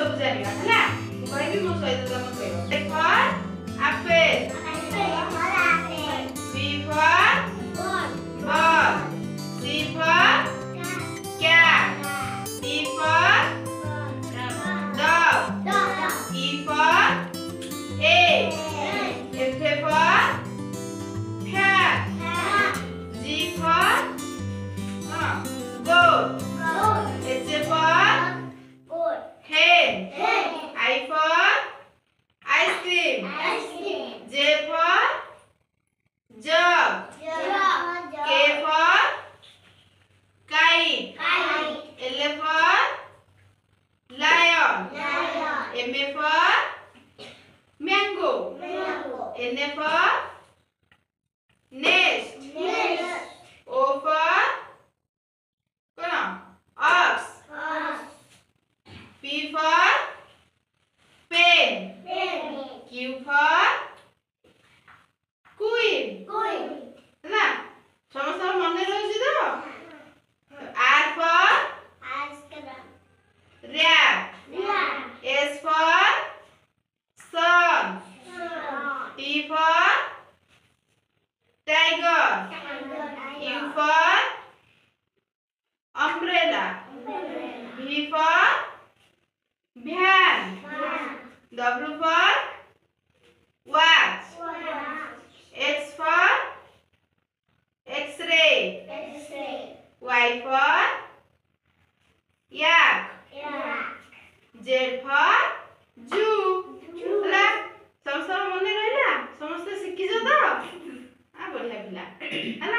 सब जानिबा हला मु कहबी मो सहित तम कहबो। A for apple, B for ball, C for cat, D for dog, E for egg, F for hat, G for goat, H for hen, I for ice cream, J for jug, K for kite, L for lion, M for mango, N for nest, O for ox, P for pen, Q for queen ना समस्त मन रही तो R for rat, S for sun, T for tiger, U for umbrella, V for van, W for watch, X for X-ray, Y for yak, Z for zoo ହେଲା ସମସ୍ତ ମନେ ରହିଲା ସମସ୍ତେ ଶିଖିଛ ତ? ଆ ବଢିଆ ପିଲା ହେଲା।